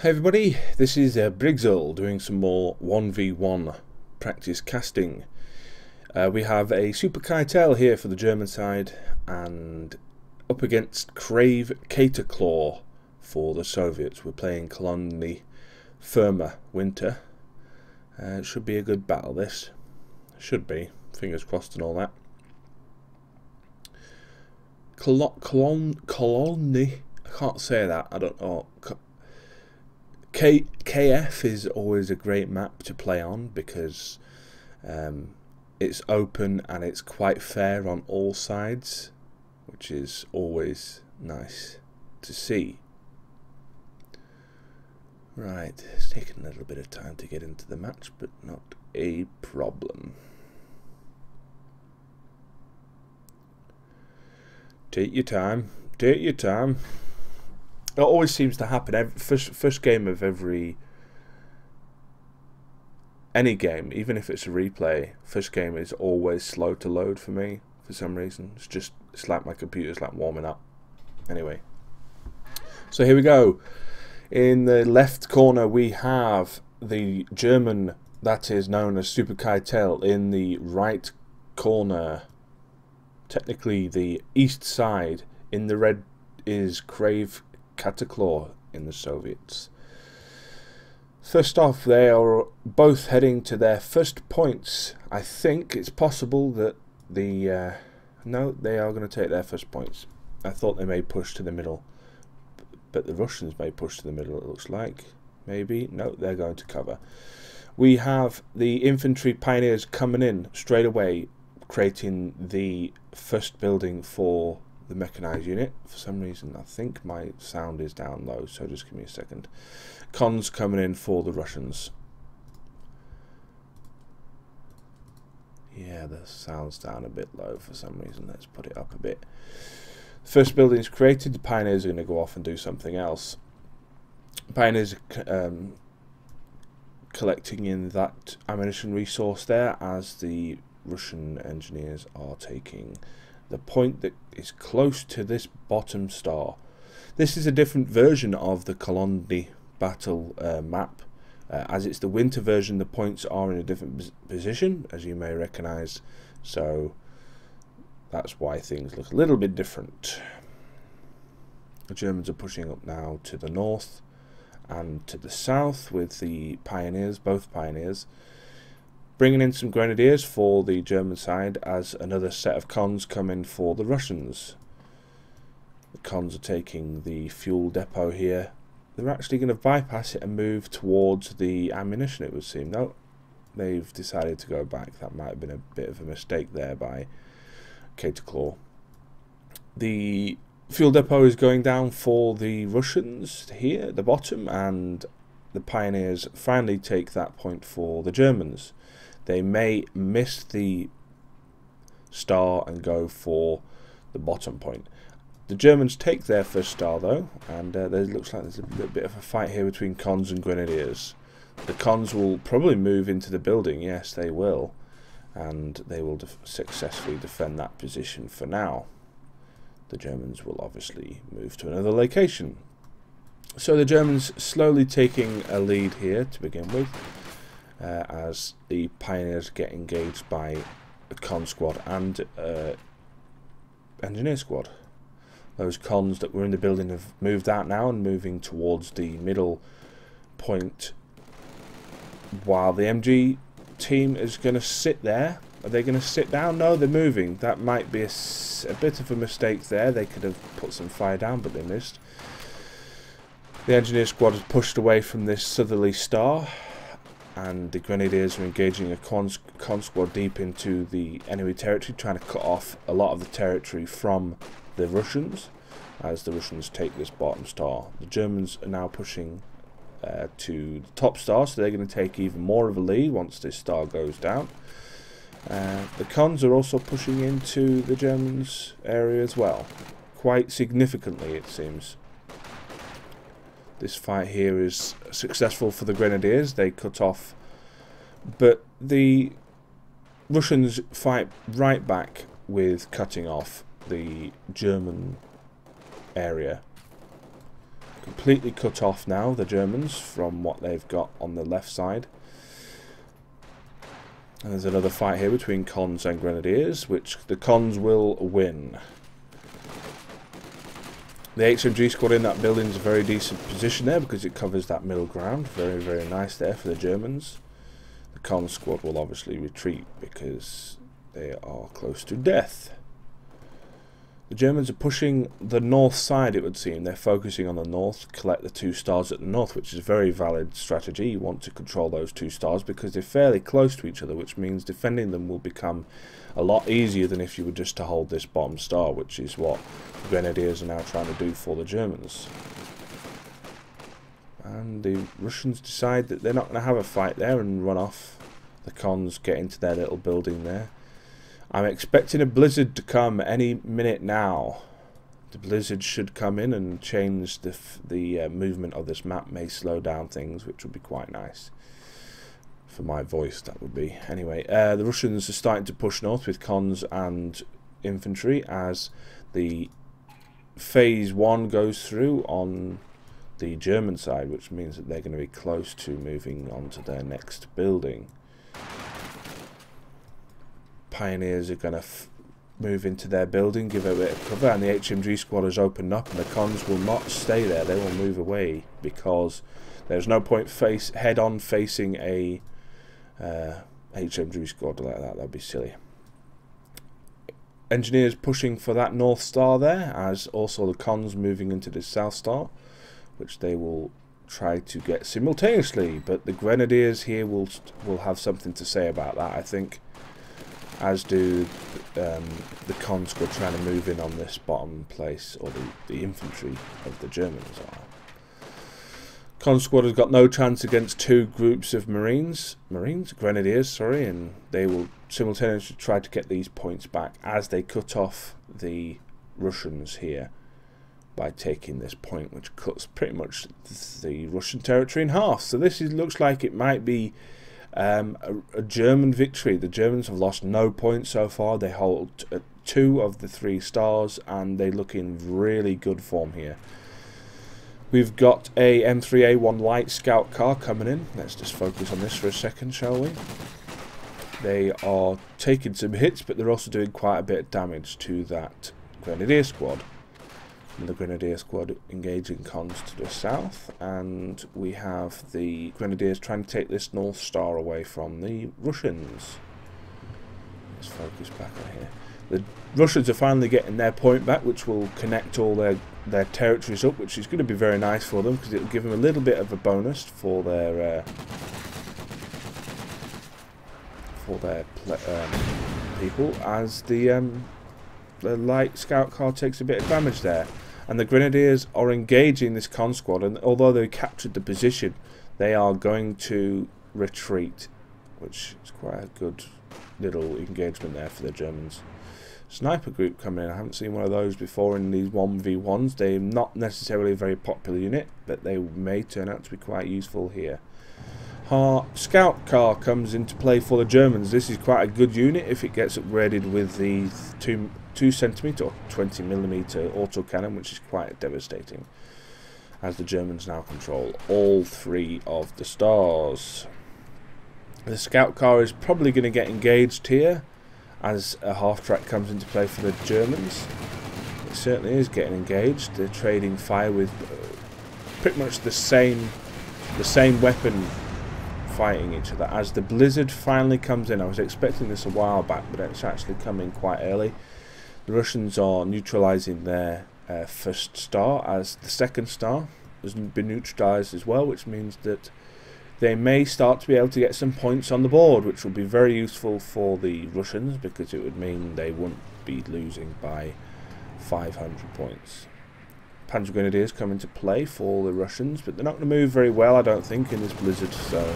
Hey everybody, this is Brigzel doing some more 1v1 practice casting. We have a SuperKeitel here for the German side and up against Cataclaw for the Soviets. We're playing Colony Firma Winter. It should be a good battle, this. Should be. Fingers crossed and all that. Colony, I can't say that, I don't know. KF is always a great map to play on because it's open and it's quite fair on all sides, which is always nice to see. Right, it's taken a little bit of time to get into the match, but not a problem. Take your time, take your time. It always seems to happen. First game of any game, even if it's a replay, first game is always slow to load for me for some reason. It's like my computer's like warming up. Anyway, so here we go. In the left corner we have the German that is known as SuperKeitel. In the right corner, technically the east side, in the red is Cataclaw in the Soviets. First off, they are both heading to their first points. I think it's possible that no, they are going to take their first points. I thought they may push to the middle, but the Russians may push to the middle, it looks like. Maybe. No, they're going to cover. We have the infantry pioneers coming in straight away, creating the first building for the mechanized unit. For some reason I think my sound is down low, so just give me a second. Cons coming in for the Russians. Yeah, the sound's down a bit low for some reason. Let's put it up a bit. First building is created. The pioneers are going to go off and do something else. Pioneers are collecting in that ammunition resource there as the Russian engineers are taking the point that is close to this bottom star. This is a different version of the Colony battle map. As it's the winter version, the points are in a different position, as you may recognize, so that's why things look a little bit different. The Germans are pushing up now to the north and to the south with the pioneers, both pioneers. Bringing in some grenadiers for the German side as another set of cons come in for the Russians. The cons are taking the fuel depot here. They're actually going to bypass it and move towards the ammunition, it would seem. No, they've decided to go back. That might have been a bit of a mistake there by Cataclaw. The fuel depot is going down for the Russians here at the bottom, and the pioneers finally take that point for the Germans. They may miss the star and go for the bottom point. The Germans take their first star though, and there looks like there's a little bit of a fight here between cons and grenadiers. The cons will probably move into the building, yes they will, and they will successfully defend that position for now. The Germans will obviously move to another location. So the Germans slowly taking a lead here to begin with. As the pioneers get engaged by a con squad and engineer squad. Those cons that were in the building have moved out now and moving towards the middle point, while the MG team is going to sit there. Are they going to sit down? No, they're moving. That might be a bit of a mistake there. They could have put some fire down, but they missed. The engineer squad has pushed away from this southerly star, and the grenadiers are engaging a con squad deep into the enemy territory, trying to cut off a lot of the territory from the Russians as the Russians take this bottom star. The Germans are now pushing to the top star, so they're going to take even more of a lead once this star goes down. The cons are also pushing into the Germans' area as well, quite significantly it seems. This fight here is successful for the grenadiers. They cut off, but the Russians fight right back with cutting off the German area. completely cut off now, the Germans, from what they've got on the left side. And there's another fight here between Cons and Grenadiers, which the Cons will win. The HMG squad in that building is a very decent position there because it covers that middle ground. Very, very nice there for the Germans. The Cons squad will obviously retreat because they are close to death. The Germans are pushing the north side, it would seem. They're focusing on the north, collect the 2 stars at the north, which is a very valid strategy. You want to control those 2 stars because they're fairly close to each other, which means defending them will become a lot easier than if you were just to hold this bottom star, which is what the Grenadiers are now trying to do for the Germans. And the Russians decide that they're not going to have a fight there and run off. The Cons get into their little building there. I'm expecting a blizzard to come any minute now. The blizzard should come in and change the movement of this map, may slow down things, which would be quite nice. For my voice, that would be. Anyway, the Russians are starting to push north with Cons and infantry as the phase 1 goes through on the German side, which means that they're going to be close to moving on to their next building. Pioneers are going to move into their building, give it a bit of cover, and the HMG squad has opened up, and the Cons will not stay there. They will move away because there's no point head-on facing a HMG squad like that. That'd be silly. Engineers pushing for that North Star there, as also the Cons moving into the South Star, which they will try to get simultaneously. But the Grenadiers here will have something to say about that, I think, as do the Cons squad trying to move in on this bottom place, or the infantry of the Germans are. Cons squad has got no chance against 2 groups of Grenadiers, sorry, and they will simultaneously try to get these points back as they cut off the Russians here by taking this point, which cuts pretty much the Russian territory in half. So this looks like it might be a German victory. The Germans have lost no points so far. They hold 2 of the 3 stars, and they look in really good form here. We've got a M3A1 light scout car coming in. Let's just focus on this for a second, shall we? They are taking some hits, but they're also doing quite a bit of damage to that Grenadier squad. And the Grenadier squad engaging Cons to the south, and we have the Grenadiers trying to take this North Star away from the Russians. Let's focus back on here. The Russians are finally getting their point back, which will connect all their territories up, which is going to be very nice for them because it will give them a little bit of a bonus for their people, as the light scout car takes a bit of damage there. And the Grenadiers are engaging this Con squad, and although they captured the position, they are going to retreat, which is quite a good little engagement there for the Germans. Sniper group coming in. I haven't seen one of those before in these 1v1s. They're not necessarily a very popular unit, but they may turn out to be quite useful here. Our scout car comes into play for the Germans. This is quite a good unit if it gets upgraded with the 2cm or 20mm autocannon, which is quite devastating, as the Germans now control all 3 of the stars. The scout car is probably going to get engaged here as a half-track comes into play for the Germans. It certainly is getting engaged. They're trading fire with pretty much the same weapon, fighting each other as the blizzard finally comes in. I was expecting this a while back, but it's actually coming quite early. The Russians are neutralizing their first star, as the second star has been neutralized as well, which means that they may start to be able to get some points on the board, which will be very useful for the Russians because it would mean they wouldn't be losing by 500 points. Panzer Grenadiers come into play for the Russians, but they're not going to move very well, I don't think, in this blizzard. So,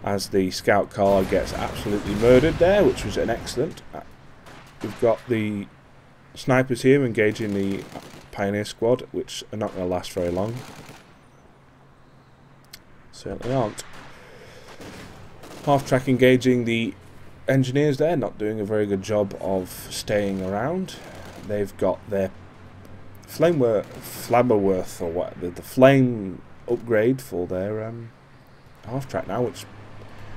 as the scout car gets absolutely murdered there, which was an excellent. We've got the snipers here engaging the Pioneer squad, which are not going to last very long. Certainly aren't. Half-track engaging the engineers there, not doing a very good job of staying around. They've got their Flabberworth, or what, the flame upgrade for their half track now, which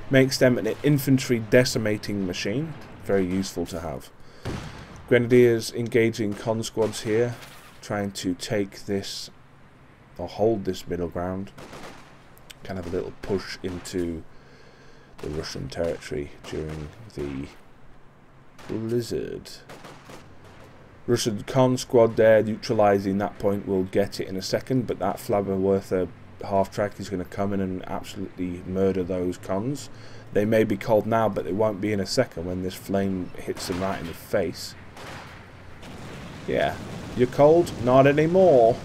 makes them an infantry decimating machine. Very useful to have. Grenadiers engaging con squads here, trying to take this or hold this middle ground. Kind of a little push into the Russian territory during the blizzard. Russian con squad there neutralising that point. We'll get it in a second, but that Flabberworth half track is going to come in and absolutely murder those cons. They may be cold now, but they won't be in a second when this flame hits them right in the face. Yeah, you're cold? Not anymore.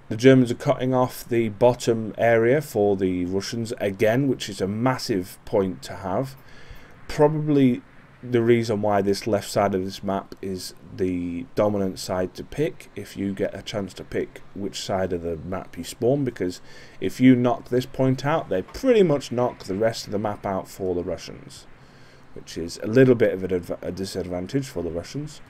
The Germans are cutting off the bottom area for the Russians again, which is a massive point to have. Probably the reason why this left side of this map is the dominant side to pick if you get a chance to pick which side of the map you spawn, because if you knock this point out, they pretty much knock the rest of the map out for the Russians, which is a little bit of a disadvantage for the Russians.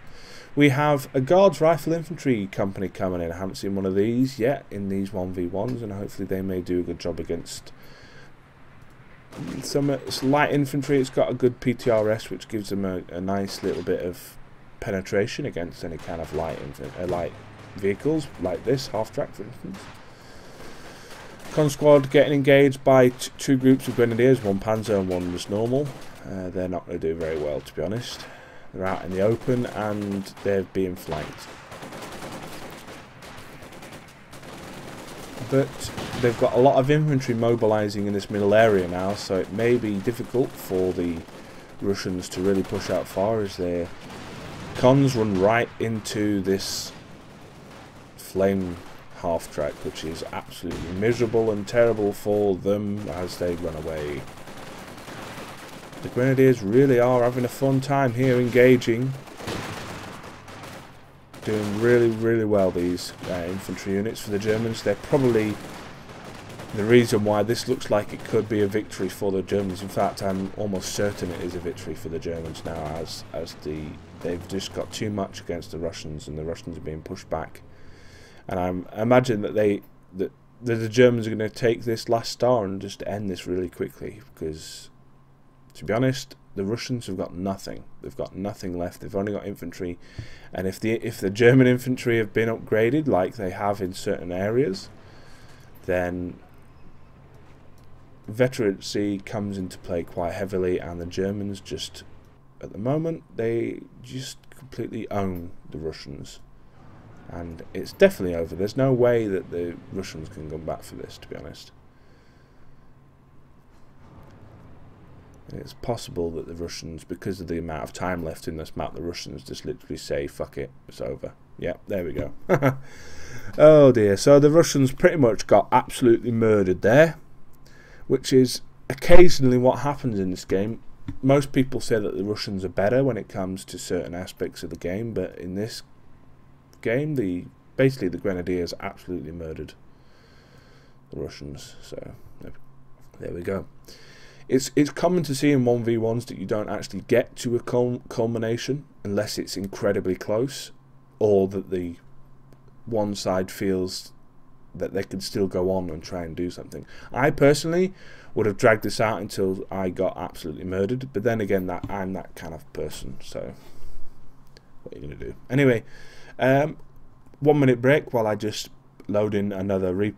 We have a Guards Rifle Infantry company coming in. I haven't seen one of these yet in these 1v1s, and hopefully they may do a good job against some light infantry. It's got a good PTRS, which gives them a nice little bit of penetration against any kind of light vehicles like this half track, for instance. Con squad getting engaged by two groups of grenadiers, one panzer and one just normal. They're not going to do very well, to be honest. They're out in the open and they're being flanked. But they've got a lot of infantry mobilising in this middle area now, so it may be difficult for the Russians to really push out far as their cons run right into this flame half track, which is absolutely miserable and terrible for them as they run away. The Grenadiers really are having a fun time here, engaging. Doing really well, these infantry units for the Germans. They're probably the reason why this looks like it could be a victory for the Germans. In fact, I'm almost certain it is a victory for the Germans now, as they've just got too much against the Russians, and the Russians are being pushed back. And I imagine that the Germans are going to take this last star and just end this really quickly, because, to be honest, the Russians have got nothing. They've got nothing left. They've only got infantry, and if the German infantry have been upgraded like they have in certain areas, then veterancy comes into play quite heavily, and the Germans just, at the moment, they just completely own the Russians, and it's definitely over. There's no way that the Russians can come back for this, to be honest. It's possible that the Russians, because of the amount of time left in this map, the Russians just literally say, fuck it, it's over. Yep, there we go. Oh dear, so the Russians pretty much got absolutely murdered there, which is occasionally what happens in this game. Most people say that the Russians are better when it comes to certain aspects of the game, but in this game, basically the Grenadiers absolutely murdered the Russians. So there we go. It's common to see in 1v1s that you don't actually get to a culmination unless it's incredibly close, or that the one side feels that they could still go on and try and do something. I personally would have dragged this out until I got absolutely murdered, but then again, I'm that kind of person, so what are you going to do? Anyway, 1 minute break while I just load in another replay.